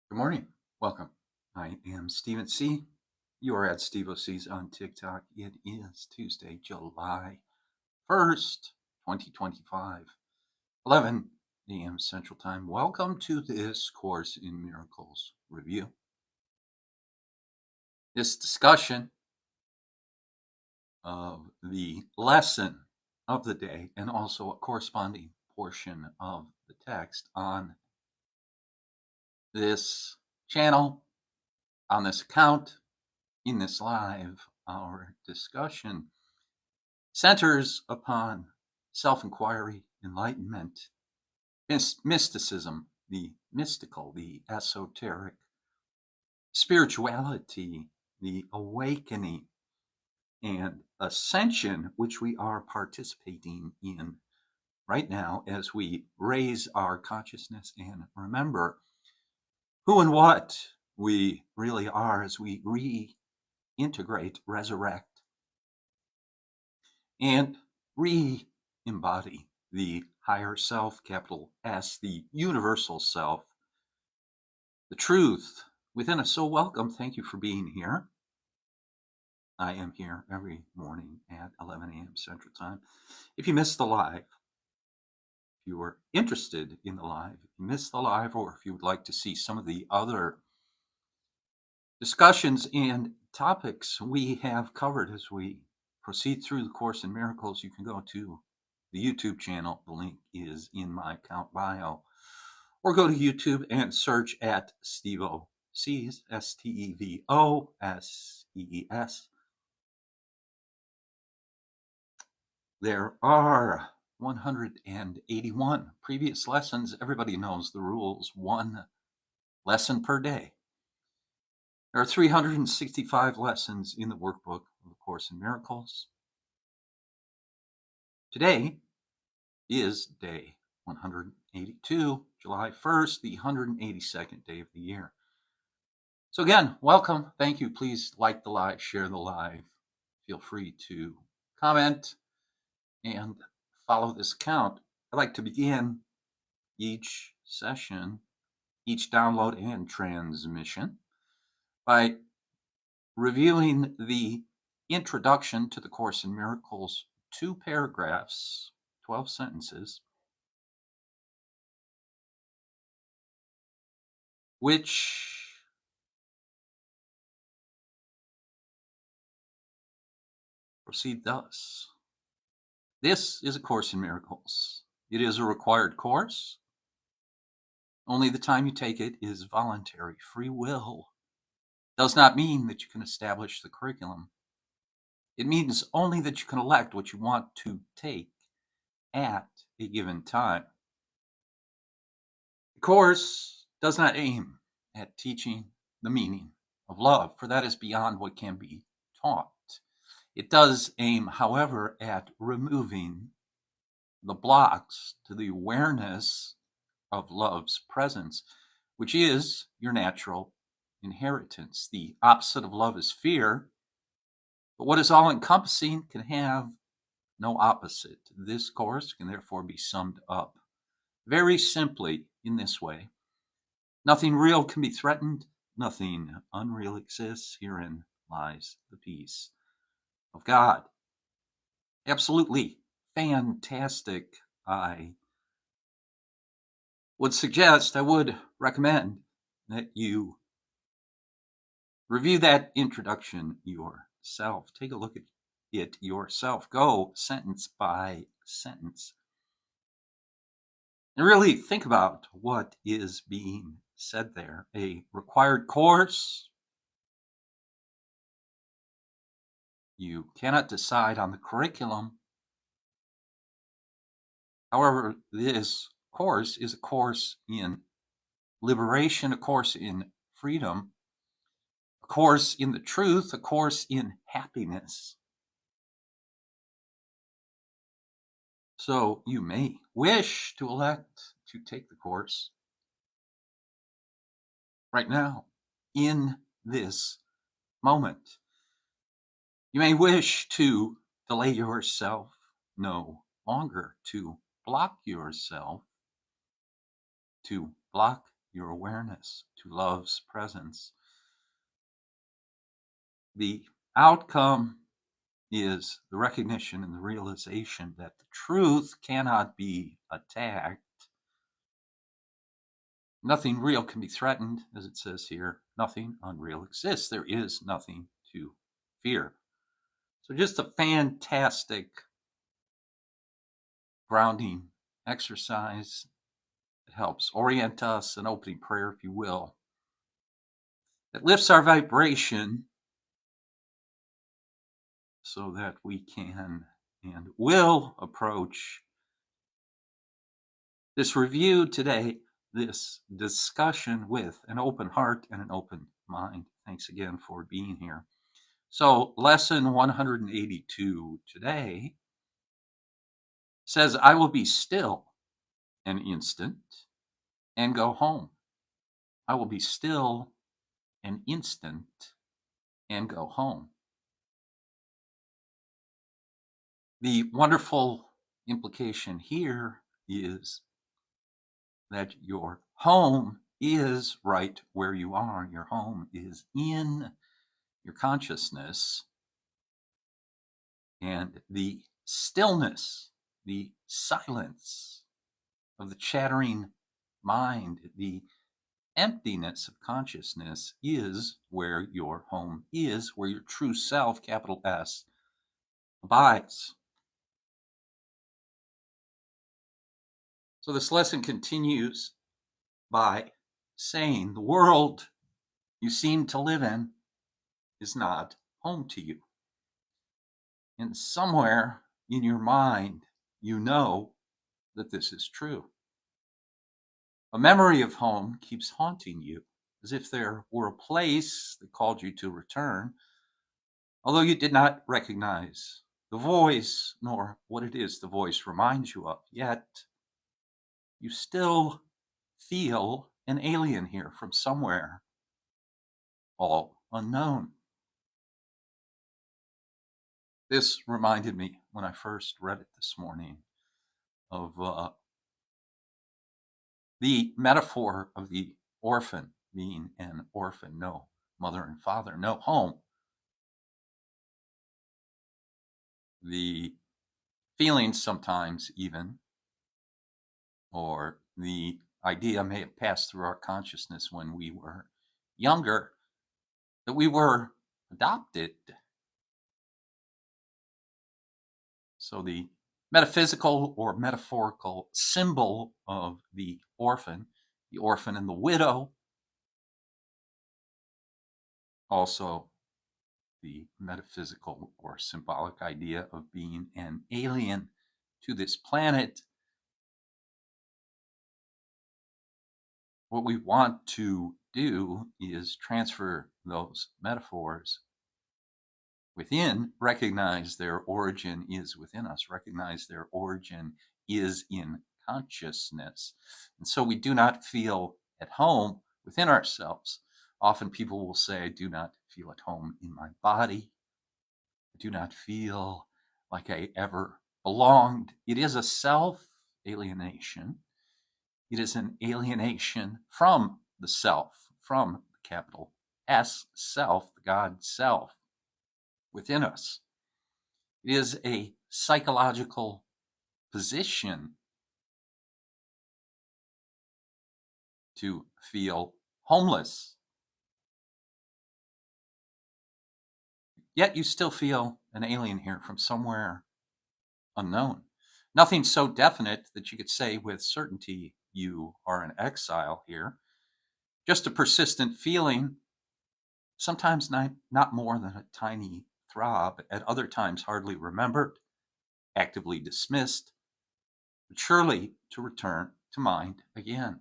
Good morning. Welcome. I am Stephen C. You are at Steve O'C's on TikTok. It is Tuesday, July 1st, 2025, 11 a.m. Central Time. Welcome to this Course in Miracles review. This discussion of the lesson of the day and also a corresponding portion of the text on this channel, on this account, in this live, our discussion centers upon self-inquiry, enlightenment, mysticism, the mystical, the esoteric, spirituality, the awakening, and ascension, which we are participating in right now as we raise our consciousness and remember who and what we really are as we reintegrate, resurrect, and re-embody the higher self, capital S, the universal self, the truth within us. So welcome. Thank you for being here. I am here every morning at 11 a.m. Central Time. If you missed the live, if you were interested in the live, if you missed the live, or if you would like to see some of the other discussions and topics we have covered as we proceed through the Course in Miracles, you can go to the YouTube channel. The link is in my account bio. Or go to YouTube and search at Steve O'C's, STEVOSEES. There are 181 previous lessons. Everybody knows the rules, one lesson per day. There are 365 lessons in the workbook of the Course in Miracles. Today is day 182, July 1st, the 182nd day of the year. So again, welcome. Thank you. Please like the live, share the live. Feel free to comment and follow this account. I'd like to begin each session, each download and transmission by reviewing the introduction to the Course in Miracles, 2 paragraphs, 12 sentences, which proceed thus. This is a Course in Miracles. It is a required course. Only the time you take it is voluntary. Free will does not mean that you can establish the curriculum. It means only that you can elect what you want to take at a given time. The course does not aim at teaching the meaning of love, for that is beyond what can be taught. It does aim, however, at removing the blocks to the awareness of love's presence, which is your natural inheritance. The opposite of love is fear, but what is all-encompassing can have no opposite. This course can therefore be summed up very simply in this way. Nothing real can be threatened. Nothing unreal exists. Herein lies the peace of God. Absolutely fantastic. I would recommend that you review that introduction yourself. Take a look at it yourself. Go sentence by sentence. And really think about what is being said there. A required course. You cannot decide on the curriculum. However, this course is a course in liberation, a course in freedom, a course in the truth, a course in happiness. So you may wish to elect to take the course right now, in this moment. You may wish to delay yourself no longer, to block yourself, to block your awareness to love's presence. The outcome is the recognition and the realization that the truth cannot be attacked. Nothing real can be threatened, as it says here. Nothing unreal exists. There is nothing to fear. So just a fantastic grounding exercise. It helps orient us, an opening prayer, if you will. It lifts our vibration so that we can and will approach this review today, this discussion with an open heart and an open mind. Thanks again for being here. So, lesson 182 today says, I will be still an instant and go home. I will be still an instant and go home. The wonderful implication here is that your home is right where you are. Your home is in your consciousness, and the stillness, the silence of the chattering mind, the emptiness of consciousness is where your home is, where your true self, capital S, abides. So this lesson continues by saying the world you seem to live in is not home to you. And somewhere in your mind, you know that this is true. A memory of home keeps haunting you, as if there were a place that called you to return, although you did not recognize the voice nor what it is the voice reminds you of. Yet you still feel an alien here from somewhere, all unknown. This reminded me, when I first read it this morning, of the metaphor of the orphan being an orphan, no mother and father, no home. The feelings sometimes even, or the idea may have passed through our consciousness when we were younger, that we were adopted. So the metaphysical or metaphorical symbol of the orphan and the widow, also the metaphysical or symbolic idea of being an alien to this planet. What we want to do is transfer those metaphors within, recognize their origin is within us, recognize their origin is in consciousness. And so we do not feel at home within ourselves. Often people will say, I do not feel at home in my body. I do not feel like I ever belonged. It is a self-alienation. It is an alienation from the self, from the capital S self, the God self within us. It is a psychological position to feel homeless. Yet you still feel an alien here from somewhere unknown. Nothing so definite that you could say with certainty you are an exile here. Just a persistent feeling, sometimes not more than a tiny throb, at other times hardly remembered, actively dismissed, but surely to return to mind again.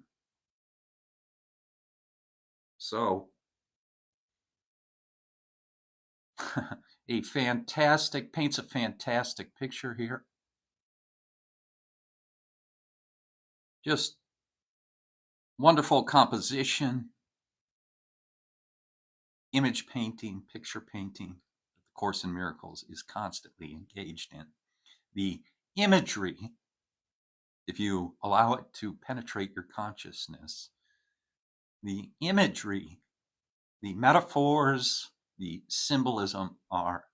So, paints a fantastic picture here. Just wonderful composition, image painting, picture painting that the Course in Miracles is constantly engaged in. The imagery, if you allow it to penetrate your consciousness, The imagery, the metaphors, the symbolism are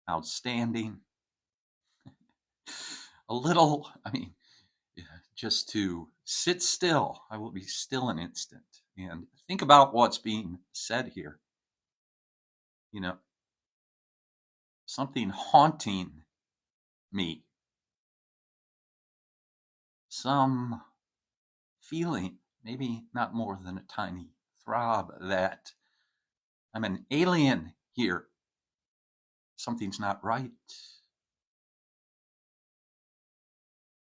outstanding. A little, just to sit still, I will be still an instant and think about what's being said here. Something haunting me, some feeling, maybe not more than a tiny throb, that I'm an alien here. Something's not right.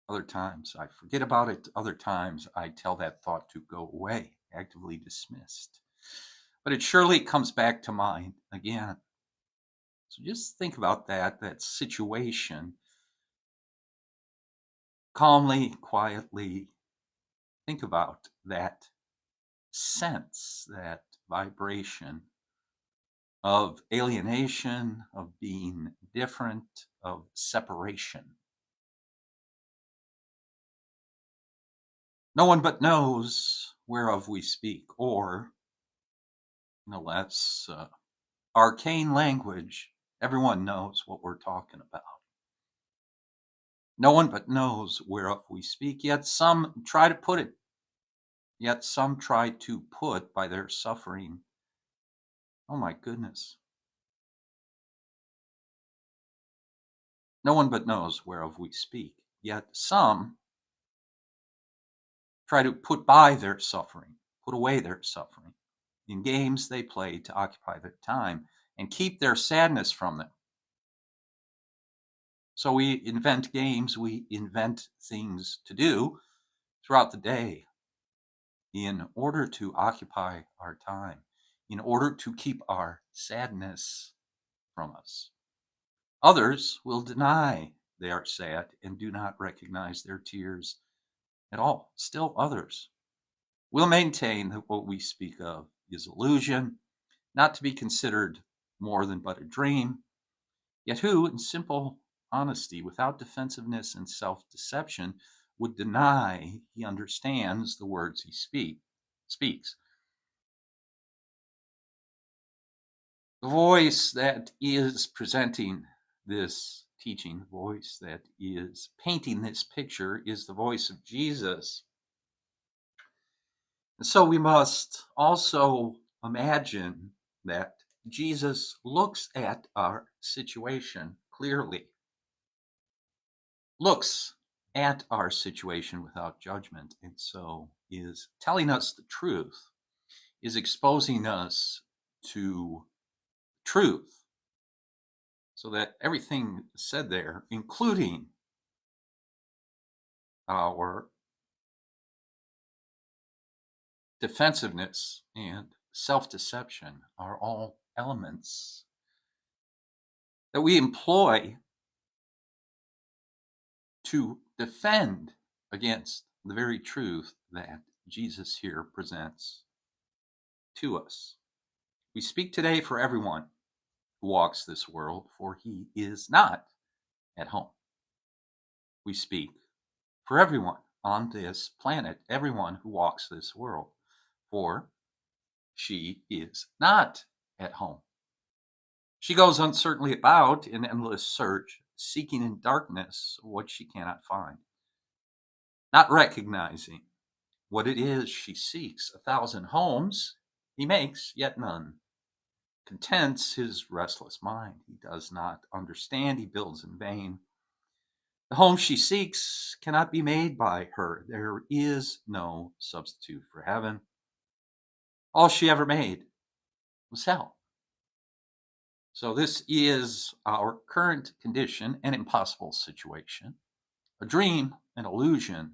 Other times I forget about it. Other times I tell that thought to go away, actively dismissed. But it surely comes back to mind again. So just think about that situation. Calmly, quietly think about that sense, that vibration of alienation, of being different, of separation. No one but knows whereof we speak, or in a less arcane language, everyone knows what we're talking about. No one but knows whereof we speak, yet some try to put it, yet some try to put by their suffering. Oh my goodness. No one but knows whereof we speak, yet some try to put by their suffering, put away their suffering in games they play to occupy their time and keep their sadness from them. So we invent games, we invent things to do throughout the day in order to occupy our time, in order to keep our sadness from us. Others will deny they are sad and do not recognize their tears at all. Still others will maintain that what we speak of is illusion, not to be considered more than but a dream, yet who, in simple honesty, without defensiveness and self-deception, would deny he understands the words he speaks. The voice that is presenting this teaching, the voice that is painting this picture, is the voice of Jesus. And so we must also imagine that Jesus looks at our situation clearly, looks at our situation without judgment, and so is telling us the truth, is exposing us to truth, so that everything said there, including our defensiveness and self-deception, are all elements that we employ to defend against the very truth that Jesus here presents to us. We speak today for everyone who walks this world, for he is not at home. We speak for everyone on this planet, everyone who walks this world, for she is not at home. She goes uncertainly about in endless search, seeking in darkness what she cannot find, not recognizing what it is she seeks. 1,000 homes he makes, yet none contents his restless mind. He does not understand, he builds in vain. The home she seeks cannot be made by her. There is no substitute for heaven. All she ever made was hell. So this is our current condition, an impossible situation, a dream, an illusion,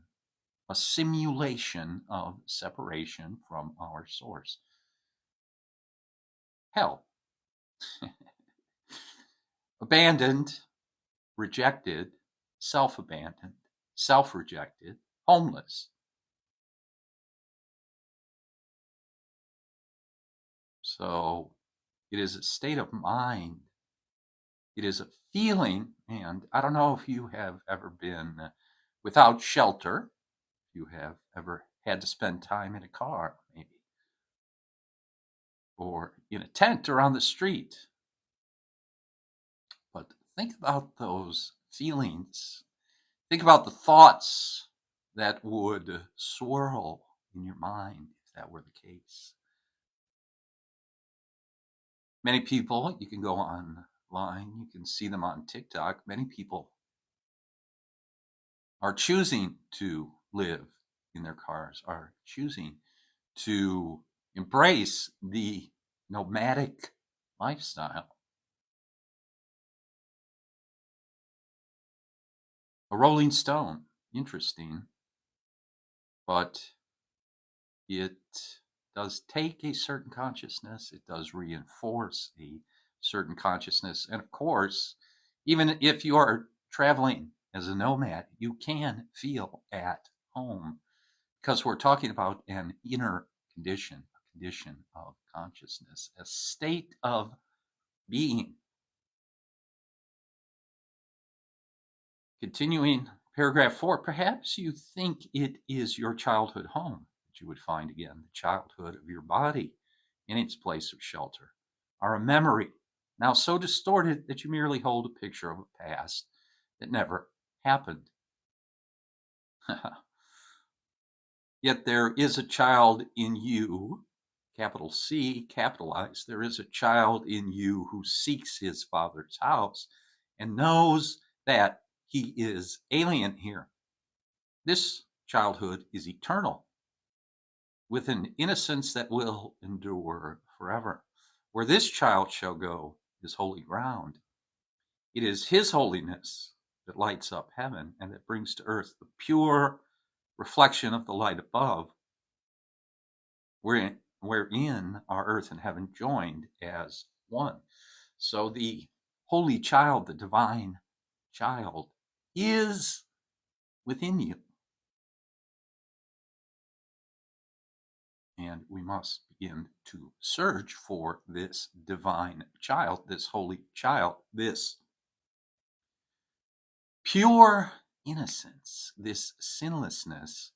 a simulation of separation from our source. Hell. Abandoned, rejected, self-abandoned, self-rejected, homeless. So it is a state of mind. It is a feeling, and I don't know if you have ever been without shelter, if you have ever had to spend time in a car, maybe. or in a tent or on the street. But think about those feelings. Think about the thoughts that would swirl in your mind if that were the case. Many people, you can go online, you can see them on TikTok. Many people are choosing to live in their cars, are choosing to embrace the nomadic lifestyle. A Rolling Stone, interesting, but it does take a certain consciousness. It does reinforce a certain consciousness. And of course, even if you are traveling as a nomad, you can feel at home because we're talking about an inner condition, a condition of consciousness, a state of being. Continuing paragraph 4, perhaps you think it is your childhood home that you would find again, the childhood of your body in its place of shelter, are a memory now so distorted that you merely hold a picture of a past that never happened. Yet there is a child in you, capital C, capitalized, there is a child in you who seeks his father's house and knows that he is alien here. This childhood is eternal, with an innocence that will endure forever. Where this child shall go is holy ground. It is his holiness that lights up heaven and that brings to earth the pure reflection of the light above, wherein are earth and heaven joined as one. So the holy child, the divine child, is within you. And we must begin to search for this divine child, this holy child, this pure innocence, this sinlessness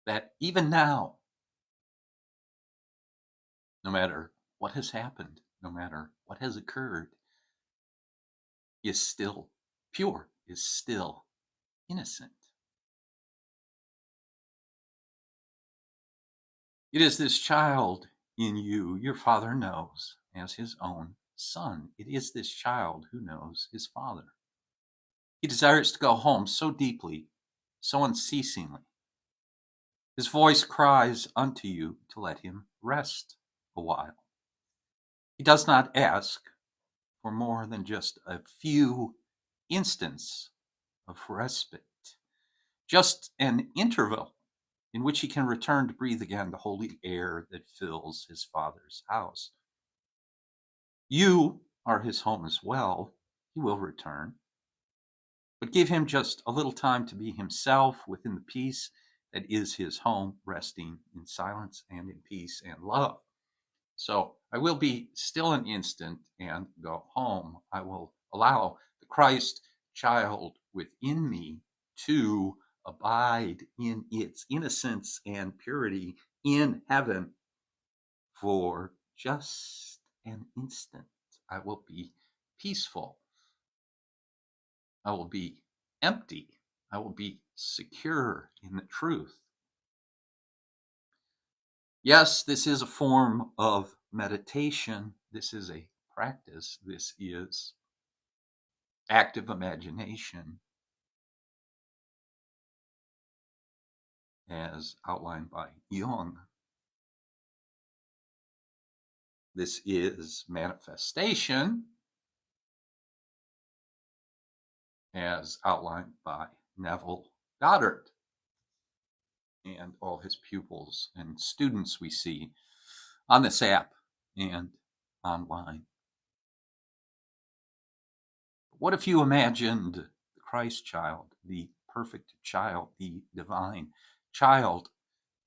that even now, no matter what has happened, no matter what has occurred, is still pure, is still innocent. It is this child in you your Father knows as his own son. It is this child who knows his Father. He desires to go home so deeply, so unceasingly. His voice cries unto you to let him rest a while. He does not ask for more than just a few instants of respite, just an interval in which he can return to breathe again the holy air that fills his Father's house. You are his home as well. He will return. But give him just a little time to be himself within the peace that is his home, resting in silence and in peace and love. So I will be still an instant and go home. I will allow the Christ child within me to abide in its innocence and purity in heaven for just an instant. I will be peaceful. I will be empty. I will be secure in the truth. Yes, this is a form of meditation. This is a practice. This is active imagination, as outlined by Jung. This is manifestation, as outlined by Neville Goddard and all his pupils and students we see on this app and online. What if you imagined the Christ child, the perfect child, the divine child,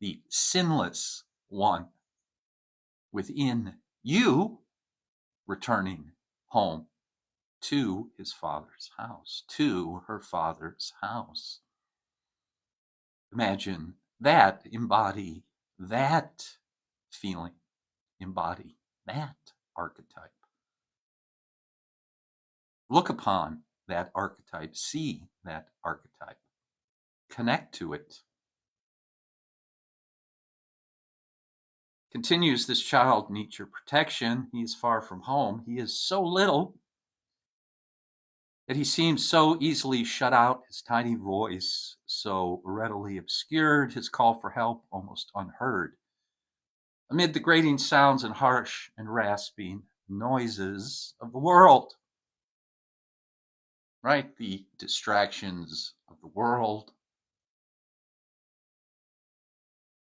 the sinless one within you returning home to his Father's house, to her Father's house? Imagine that, embody that feeling, embody that archetype. Look upon that archetype, see that archetype, connect to it. Continues, this child needs your protection. He is far from home. He is so little that he seems so easily shut out, his tiny voice so readily obscured, his call for help almost unheard. Amid the grating sounds and harsh and rasping noises of the world, right? The distractions of the world,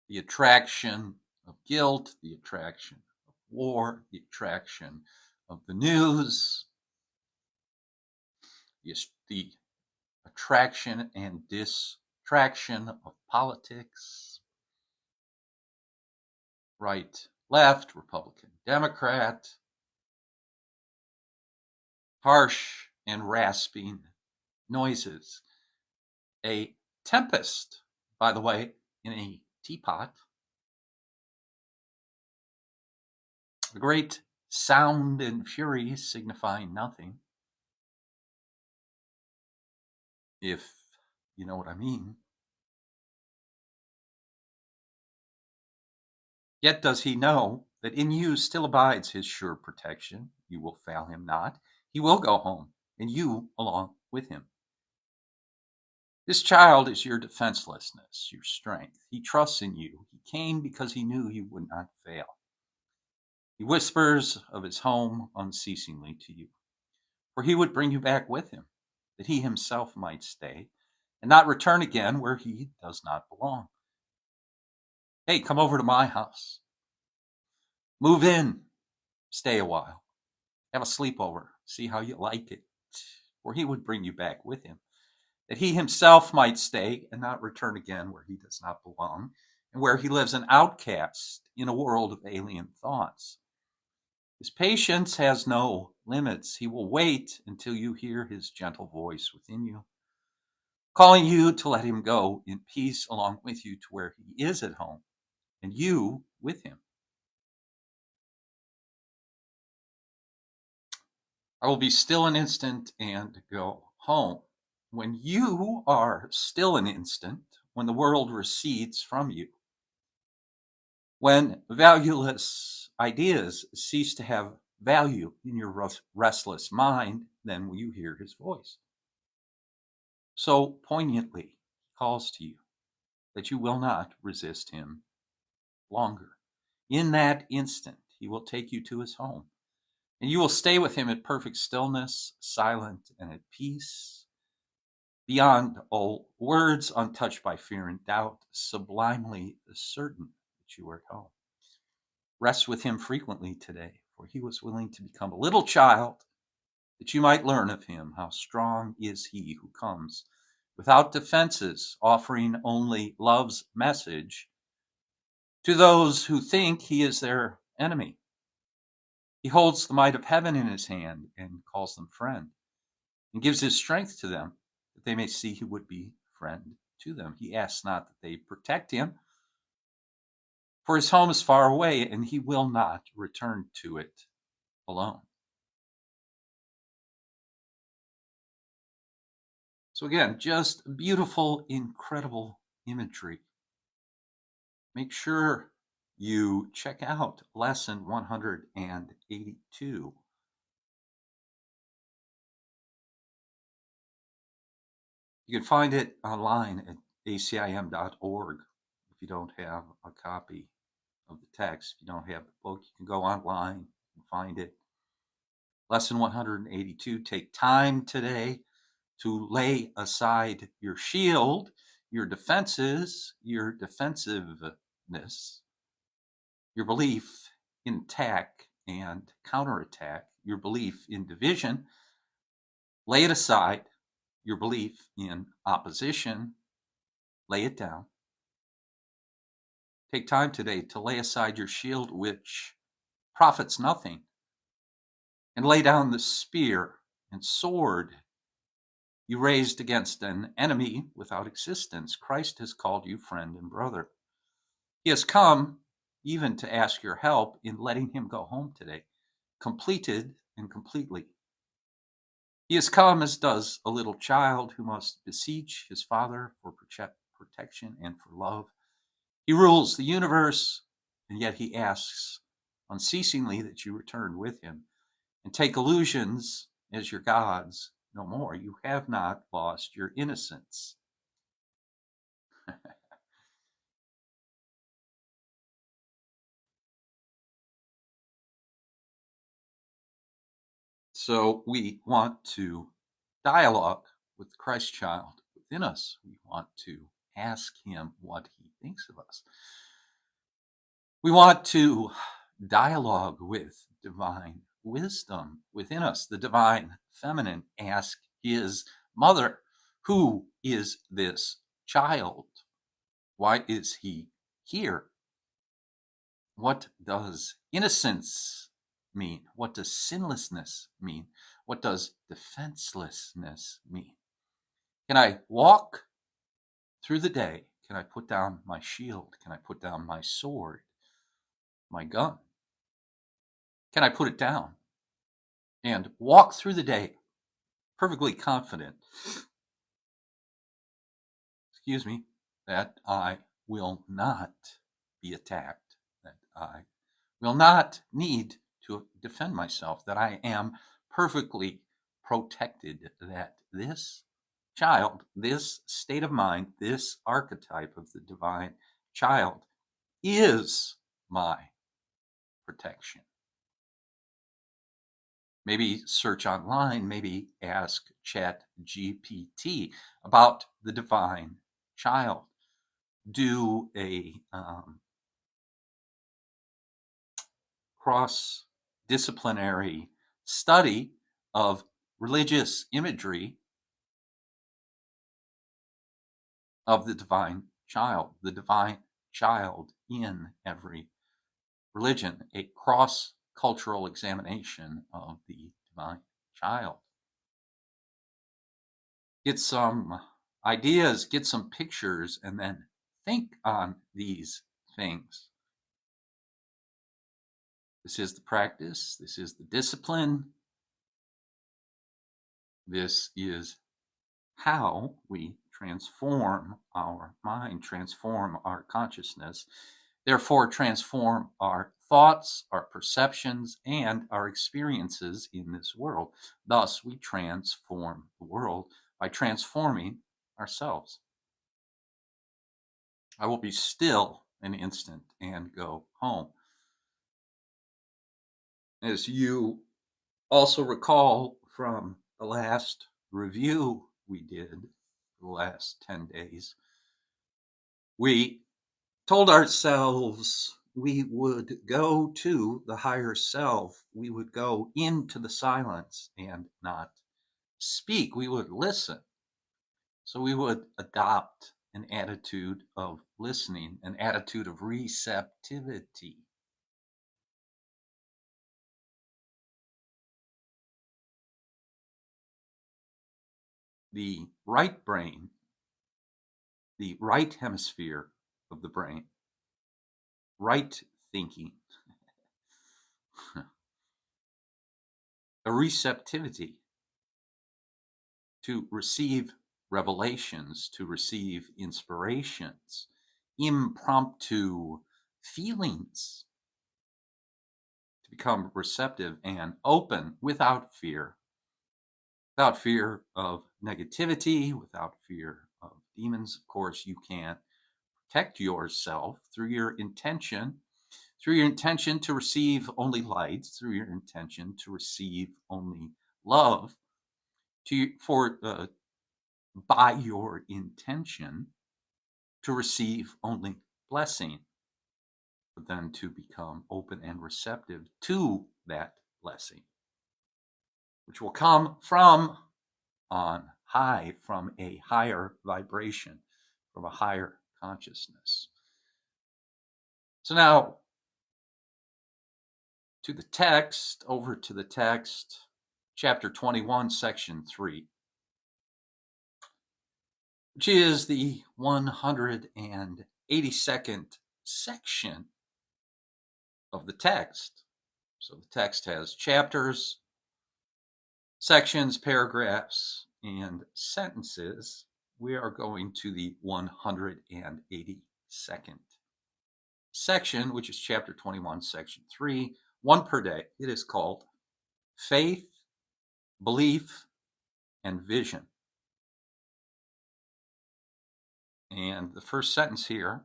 the attraction of guilt, the attraction of war, the attraction of the news, the attraction and distraction of politics, right, left, Republican, Democrat, harsh and rasping noises. A tempest, by the way, in a teapot. A great sound and fury signifying nothing, if you know what I mean. Yet does he know that in you still abides his sure protection. You will fail him not. He will go home, and you along with him. This child is your defenselessness, your strength. He trusts in you. He came because he knew you would not fail. He whispers of his home unceasingly to you, for he would bring you back with him, that he himself might stay and not return again where he does not belong. Hey, come over to my house. Move in. Stay a while. Have a sleepover. See how you like it. For he would bring you back with him, that he himself might stay and not return again where he does not belong, and where he lives an outcast in a world of alien thoughts. His patience has no limits. He will wait until you hear his gentle voice within you, calling you to let him go in peace along with you to where he is at home, and you with him. I will be still an instant and go home. When you are still an instant, when the world recedes from you, when valueless ideas cease to have value in your restless mind, then will you hear his voice. So poignantly, he calls to you that you will not resist him longer. In that instant, he will take you to his home, and you will stay with him at perfect stillness, silent and at peace, beyond all words, untouched by fear and doubt, sublimely certain that you are at home. Rest with him frequently today, for he was willing to become a little child, that you might learn of him how strong is he who comes without defenses, offering only love's message to those who think he is their enemy. He holds the might of heaven in his hand and calls them friend, and gives his strength to them, that they may see he would be friend to them. He asks not that they protect him, for his home is far away, and he will not return to it alone. So again, just beautiful, incredible imagery. Make sure you check out lesson 182. You can find it online at acim.org if you don't have a copy of the text. If you don't have the book, you can go online and find it. Lesson 182, take time today to lay aside your shield, your defenses, your defensiveness, your belief in attack and counterattack, your belief in division. Lay it aside, your belief in opposition. Lay it down. Take time today to lay aside your shield, which profits nothing, and lay down the spear and sword you raised against an enemy without existence. Christ has called you friend and brother. He has come even to ask your help in letting him go home today, completed and completely. He has come as does a little child who must beseech his father for protection and for love. He rules the universe, and yet he asks unceasingly that you return with him and take illusions as your gods no more. You have not lost your innocence. So we want to dialogue with Christ child within us. We want to ask him what he thinks of us. We want to dialogue with divine wisdom within us, the divine feminine. Ask his mother, who is this child? Why is he here? What does innocence mean? What does sinlessness mean? What does defenselessness mean? Can I walk through the day? Can I put down my shield? Can I put down my sword, my gun? Can I put it down and walk through the day perfectly confident, that I will not be attacked, that I will not need to defend myself, that I am perfectly protected, that this child, this state of mind, this archetype of the divine child is my protection. Maybe search online, maybe ask ChatGPT about the divine child. Do a cross-disciplinary study of religious imagery of the divine child in every religion, a cross-cultural examination of the divine child. Get some ideas, get some pictures, and then think on these things. This is the practice. This is the discipline. This is how we transform our mind, transform our consciousness, therefore transform our thoughts, our perceptions, and our experiences in this world. Thus, we transform the world by transforming ourselves. I will be still an instant and go home. As you also recall from the last review we did, the last 10 days, we told ourselves we would go to the higher self. We would go into the silence and not speak. We would listen. So we would adopt an attitude of listening, an attitude of receptivity. The right brain, the right hemisphere of the brain, right thinking, a receptivity to receive revelations, to receive inspirations, impromptu feelings, to become receptive and open without fear of negativity, without fear of demons. Of course, you can protect yourself through your intention to receive only light, through your intention to receive only love, by your intention to receive only blessing, but then to become open and receptive to that blessing, which will come from on high, from a higher vibration, from a higher consciousness. So now, over to the text, chapter 21, section 3, which is the 182nd section of the text. So the text has chapters, sections, paragraphs, and sentences. We are going to the 182nd section, which is chapter 21, section 3, one per day. It is called Faith, Belief, and Vision. And the first sentence here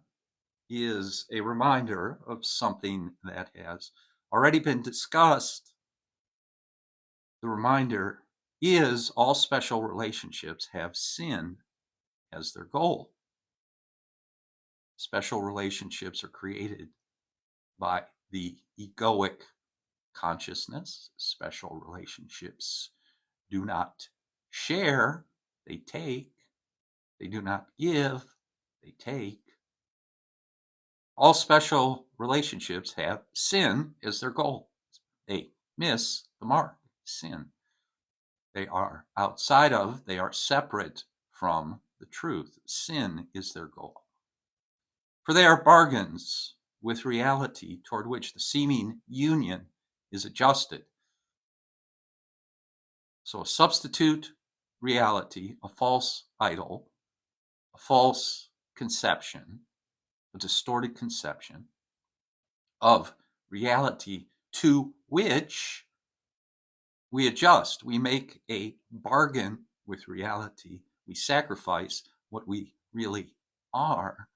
is a reminder of something that has already been discussed. The reminder is all special relationships have sin as their goal. Special relationships are created by the egoic consciousness. Special relationships do not share, they take. They do not give, they take. All special relationships have sin as their goal. They miss the mark, sin. They are outside of, they are separate from the truth. Sin is their goal. For they are bargains with reality toward which the seeming union is adjusted. So a substitute reality, a false idol, a false conception, a distorted conception of reality to which we adjust. We make a bargain with reality. We sacrifice what we really are.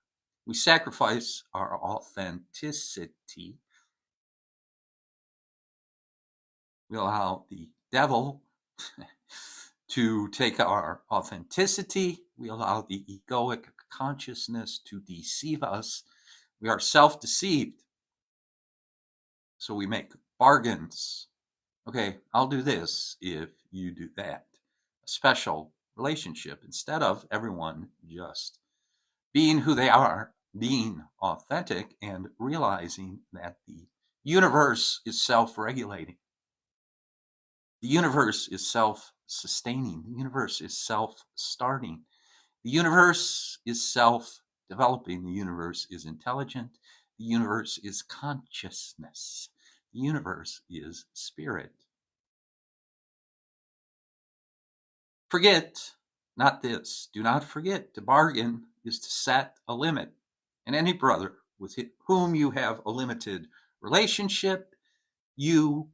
We sacrifice our authenticity. We allow the devil to take our authenticity. We allow the egoic consciousness to deceive us. We are self-deceived. So we make bargains. Okay, I'll do this if you do that. A special relationship instead of everyone just being who they are, being authentic, and realizing that the universe is self-regulating. The universe is self-sustaining. The universe is self-starting. The universe is self-developing. The universe is intelligent. The universe is consciousness. The universe is spirit. Forget not this. Do not forget to bargain is to set a limit. And any brother with whom you have a limited relationship, you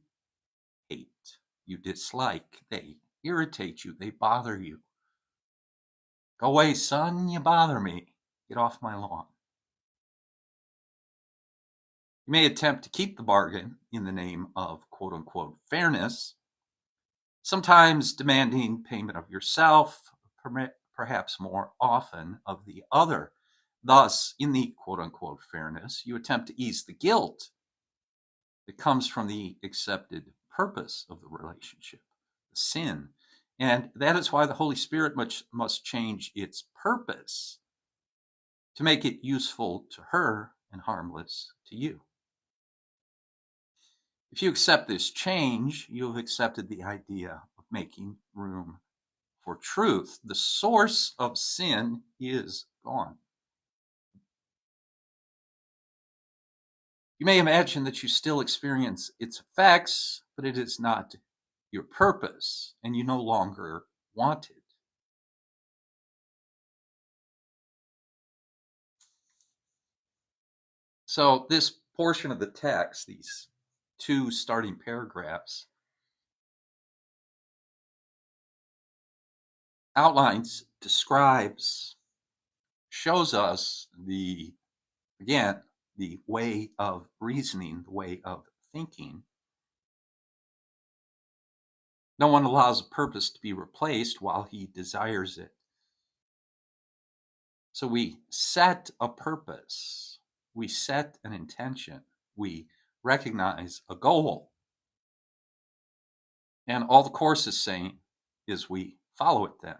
hate, you dislike, they irritate you, they bother you. Go away, son, you bother me. Get off my lawn. You may attempt to keep the bargain in the name of quote unquote fairness, sometimes demanding payment of yourself, perhaps more often of the other. Thus, in the quote unquote fairness, you attempt to ease the guilt that comes from the accepted purpose of the relationship, the sin. And that is why the Holy Spirit must change its purpose to make it useful to her and harmless to you. If you accept this change, you have accepted the idea of making room for truth. The source of sin is gone. You may imagine that you still experience its effects, but it is not your purpose, and you no longer want it. So this portion of the text, these two starting paragraphs, outlines, describes, shows us the way of reasoning, the way of thinking. No one allows a purpose to be replaced while he desires it. So we set a purpose, we set an intention, we recognize a goal. And all the Course is saying is we follow it then.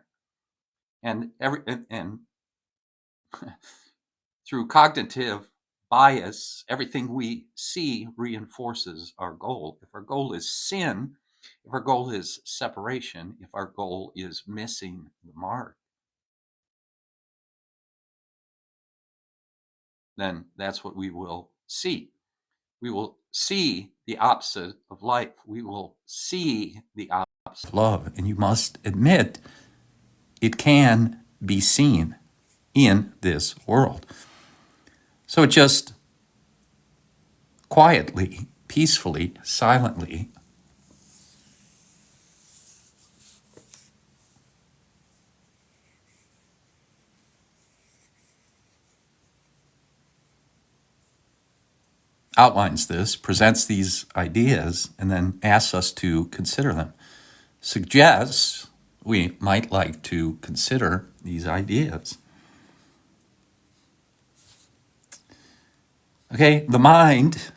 And through cognitive bias, everything we see reinforces our goal. If our goal is sin, if our goal is separation, if our goal is missing the mark, then that's what we will see. We will see the opposite of life. We will see the opposite of love. And you must admit it can be seen in this world. So it just quietly, peacefully, silently outlines this, presents these ideas, and then asks us to consider them. Suggests we might like to consider these ideas. Okay, the mind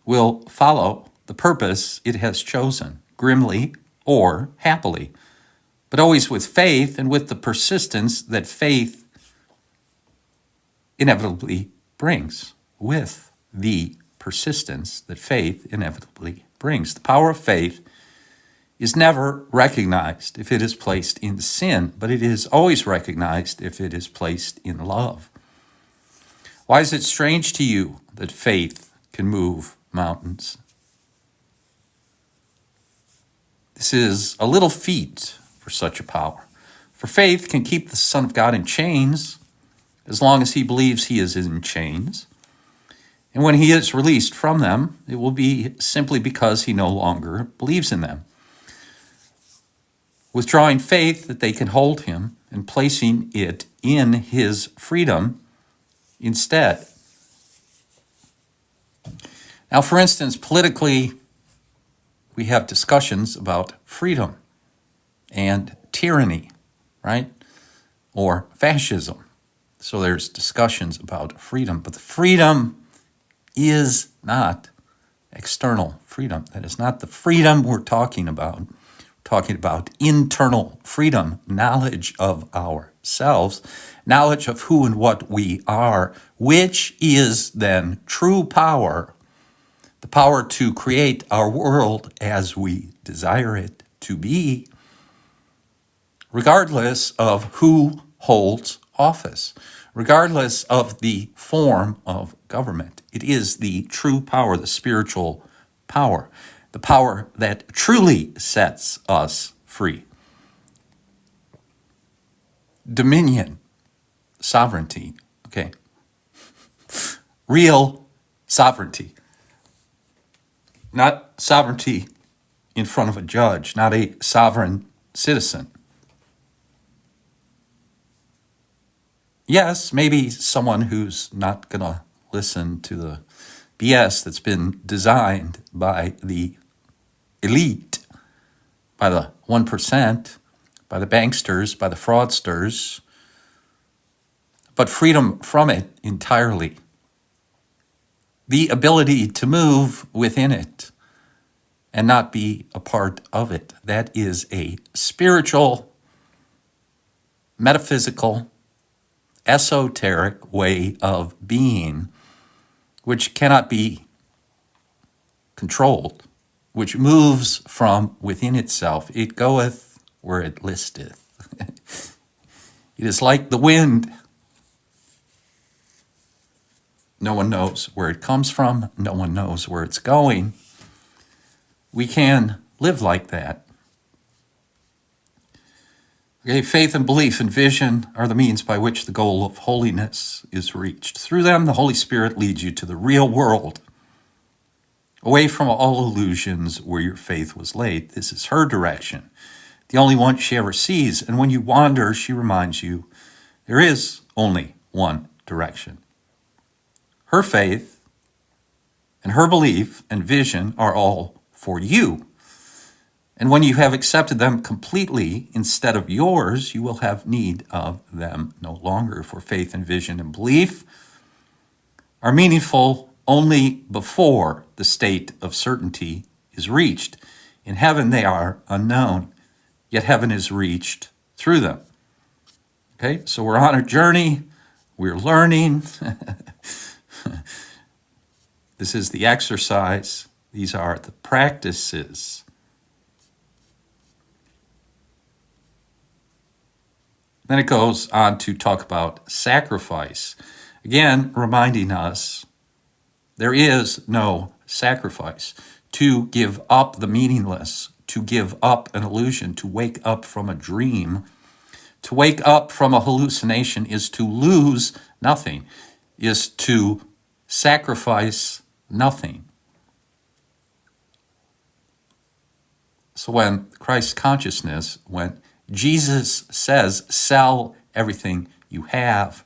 will follow the purpose it has chosen, grimly or happily, but always with faith and with the persistence that faith inevitably brings, with the persistence that faith inevitably brings. The power of faith is never recognized if it is placed in sin, but it is always recognized if it is placed in love. Why is it strange to you that faith can move mountains? This is a little feat for such a power. For faith can keep the Son of God in chains as long as he believes he is in chains. And when he is released from them, it will be simply because he no longer believes in them. Withdrawing faith that they can hold him and placing it in his freedom instead. Now, for instance, politically, we have discussions about freedom and tyranny, right? Or fascism. So there's discussions about freedom, but the freedom is not external freedom. That is not the freedom we're talking about. We're talking about internal freedom, knowledge of ourselves, knowledge of who and what we are, which is then true power, the power to create our world as we desire it to be, regardless of who holds office, regardless of the form of government. It is the true power, the spiritual power, the power that truly sets us free. Dominion, sovereignty, okay? Real sovereignty. Not sovereignty in front of a judge, not a sovereign citizen. Yes, maybe someone who's not going to listen to the BS that's been designed by the elite, by the 1%, by the banksters, by the fraudsters, but freedom from it entirely. The ability to move within it and not be a part of it. That is a spiritual, metaphysical, esoteric way of being, which cannot be controlled, which moves from within itself. It goeth where it listeth. It is like the wind. No one knows where it comes from. No one knows where it's going. We can live like that. Okay, faith and belief and vision are the means by which the goal of holiness is reached. Through them, the Holy Spirit leads you to the real world, away from all illusions where your faith was laid. This is her direction, the only one she ever sees. And when you wander, she reminds you there is only one direction. Her faith and her belief and vision are all for you. And when you have accepted them completely instead of yours, you will have need of them no longer. For faith and vision and belief are meaningful only before the state of certainty is reached. In heaven, they are unknown, yet heaven is reached through them. Okay, so we're on a journey. We're learning. This is the exercise. These are the practices. Then it goes on to talk about sacrifice. Again, reminding us There is no sacrifice. To give up the meaningless, to give up an illusion, to wake up from a dream, to wake up from a hallucination is to lose nothing, is to sacrifice nothing. So when Christ consciousness, when Jesus says, sell everything you have,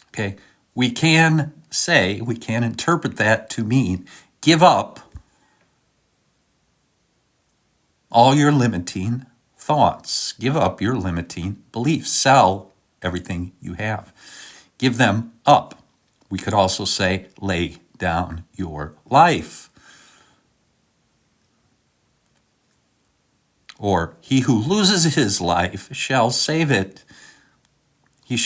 okay, we can interpret that to mean give up all your limiting thoughts. Give up your limiting beliefs. Sell everything you have. Give them up. We could also say lay down your life. Or he who loses his life shall save it. He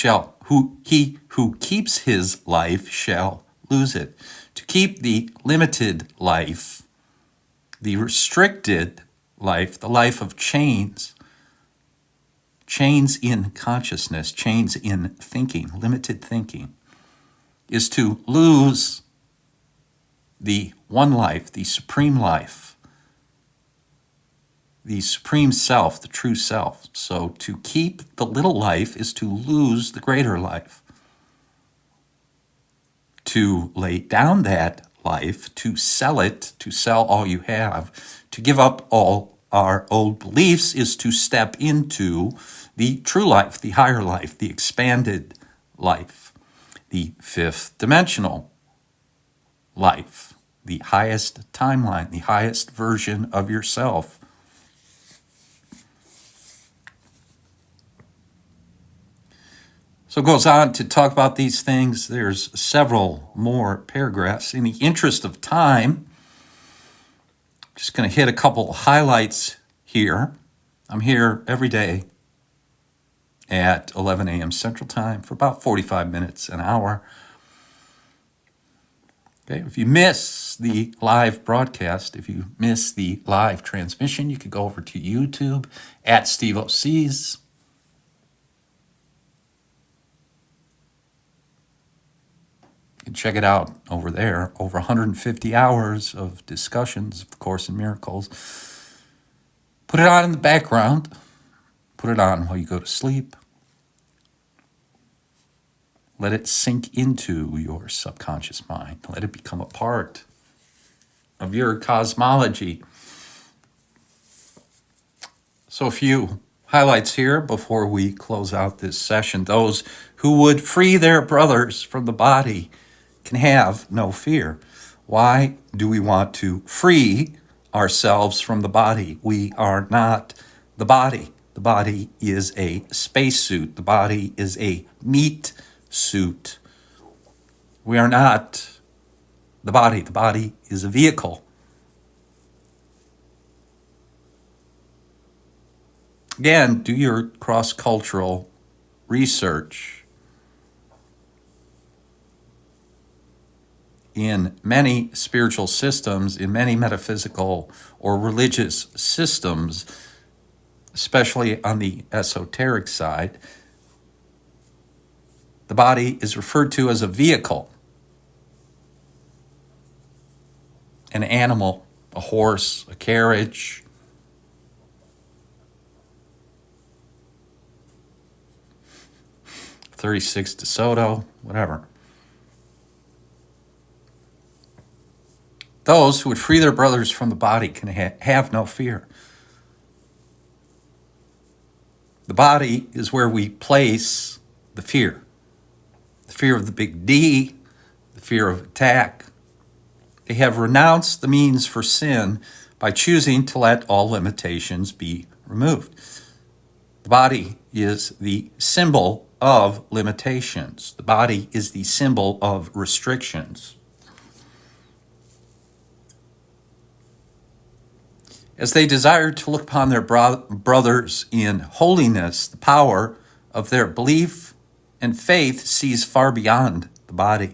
who keeps his life shall lose it. To keep the limited life, the restricted life, the life of chains in consciousness, chains in thinking, limited thinking, is to lose the one life, the supreme life, the supreme self, the true self. So to keep the little life is to lose the greater life. To lay down that life, to sell it, to sell all you have, to give up all our old beliefs is to step into the true life, the higher life, the expanded life, the fifth dimensional life, the highest timeline, the highest version of yourself. So it goes on to talk about these things. There's several more paragraphs. In the interest of time, just going to hit a couple highlights here. I'm here every day at 11 a.m. Central Time for about 45 minutes, an hour. Okay, if you miss the live broadcast, if you miss the live transmission, you could go over to YouTube at Steve O'C's. You can check it out over there. Over 150 hours of discussions of the Course in Miracles. Put it on in the background. Put it on while you go to sleep. Let it sink into your subconscious mind. Let it become a part of your cosmology. So a few highlights here before we close out this session. Those who would free their brothers from the body can have no fear. Why do we want to free ourselves from the body? We are not the body. The body is a spacesuit. The body is a meat suit. We are not the body. The body is a vehicle. Again, do your cross-cultural research. In many spiritual systems, in many metaphysical or religious systems, especially on the esoteric side, the body is referred to as a vehicle, an animal, a horse, a carriage. .36 DeSoto, whatever. Those who would free their brothers from the body can have no fear. The body is where we place the fear. The fear of the big D, the fear of attack. They have renounced the means for sin by choosing to let all limitations be removed. The body is the symbol of limitations. The body is the symbol of restrictions. As they desire to look upon their brothers in holiness, the power of their belief and faith sees far beyond the body,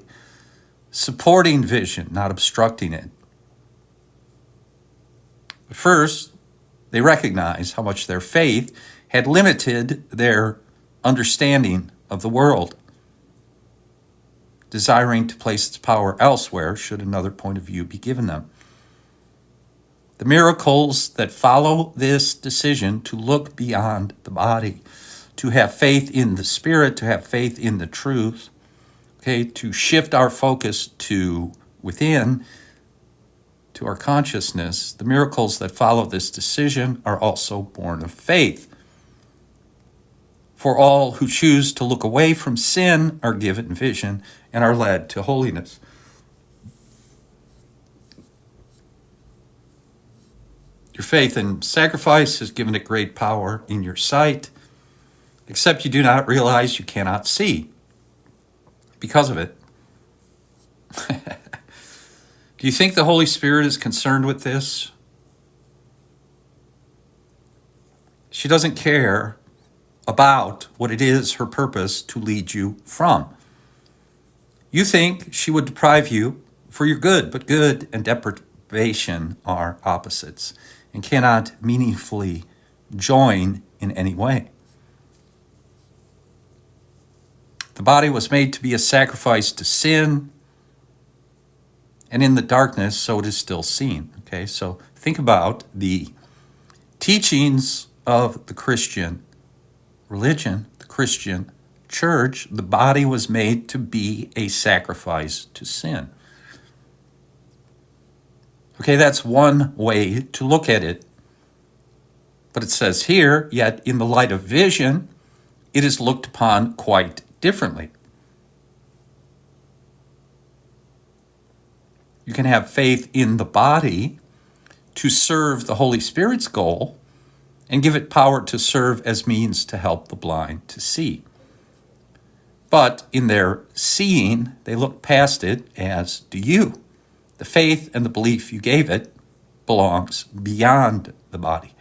supporting vision, not obstructing it. But first, they recognize how much their faith had limited their understanding of the world. desiring to place its power elsewhere should another point of view be given them. The miracles that follow this decision to look beyond the body, to have faith in the Spirit, to have faith in the truth, to shift our focus to within, to our consciousness, the miracles that follow this decision are also born of faith. For all who choose to look away from sin are given vision and are led to holiness. Your faith in sacrifice has given it great power in your sight, except you do not realize you cannot see because of it. Do you think the Holy Spirit is concerned with this? She doesn't care about what it is her purpose to lead you from. You think she would deprive you for your good, but good and deprivation are opposites and cannot meaningfully join in any way. The body was made to be a sacrifice to sin, and in the darkness, so it is still seen. So think about the teachings of the Christian religion, the Christian church. The body was made to be a sacrifice to sin. That's one way to look at it. But it says here, yet in the light of vision, it is looked upon quite differently. You can have faith in the body to serve the Holy Spirit's goal and give it power to serve as means to help the blind to see. But in their seeing, they look past it, as do you. The faith and the belief you gave it belongs beyond the body.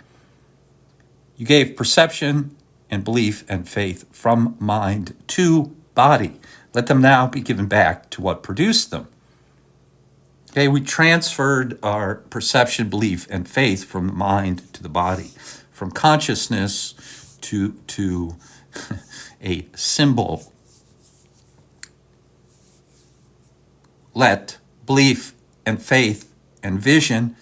You gave perception and belief and faith from mind to body. Let them now be given back to what produced them. We transferred our perception, belief, and faith from the mind to the body, from consciousness to a symbol. Let belief and faith and vision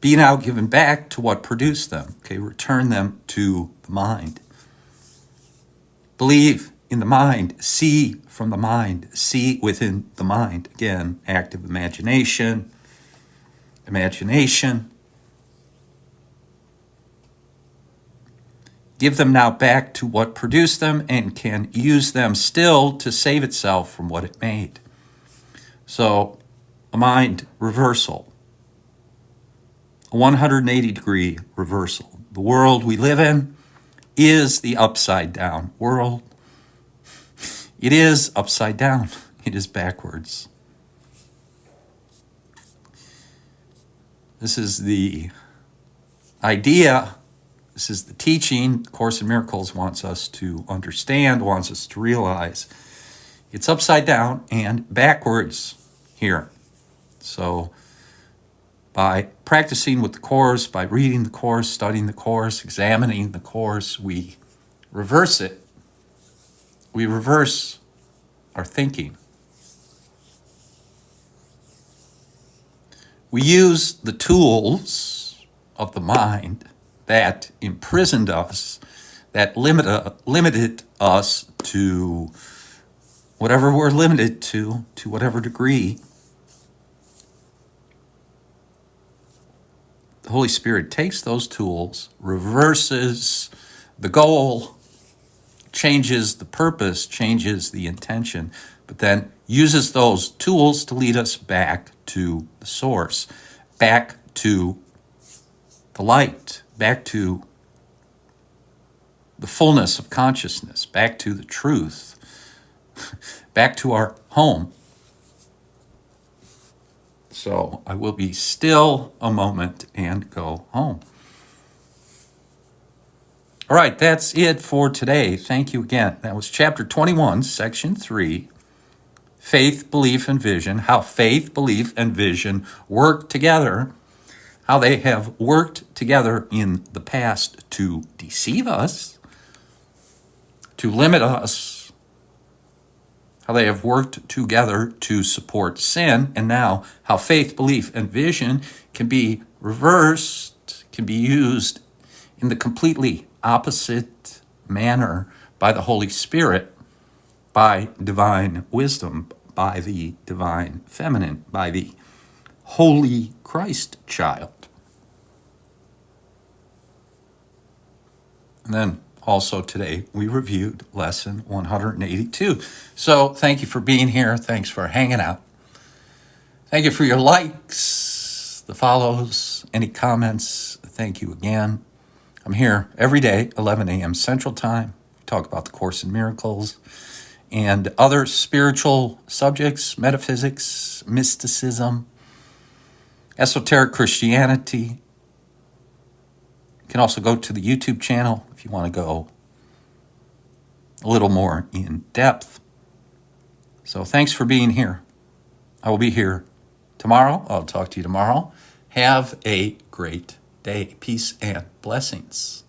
be now given back to what produced them. Return them to the mind. Believe in the mind, see from the mind, see within the mind. Again, active imagination. Give them now back to what produced them and can use them still to save itself from what it made. So, a mind reversal, a 180-degree reversal. The world we live in is the upside-down world. It is upside down. It is backwards. This is the idea. This is the teaching Course in Miracles wants us to understand, wants us to realize. It's upside down and backwards here. So by practicing with the Course, by reading the Course, studying the Course, examining the Course, we reverse it. We reverse our thinking. We use the tools of the mind that imprisoned us, that limited us to whatever we're limited to whatever degree. The Holy Spirit takes those tools, reverses the goal, changes the purpose, changes the intention, but then uses those tools to lead us back to the source, back to the light, back to the fullness of consciousness, back to the truth, back to our home. So I will be still a moment and go home. All right, that's it for today. Thank you again. That was chapter 21, section 3, faith, belief, and vision, how faith, belief, and vision work together, how they have worked together in the past to deceive us, to limit us, how they have worked together to support sin, and now how faith, belief, and vision can be reversed, can be used in the completely opposite manner by the Holy Spirit, by divine wisdom, by the divine feminine, by the Holy Christ child. And then also today, we reviewed lesson 182. So thank you for being here. Thanks for hanging out. Thank you for your likes, the follows, any comments. Thank you again. I'm here every day, 11 a.m. Central Time. We talk about the Course in Miracles and other spiritual subjects, metaphysics, mysticism, esoteric Christianity. You can also go to the YouTube channel if you want to go a little more in depth. So thanks for being here. I will be here tomorrow. I'll talk to you tomorrow. Have a great day. Peace and blessings.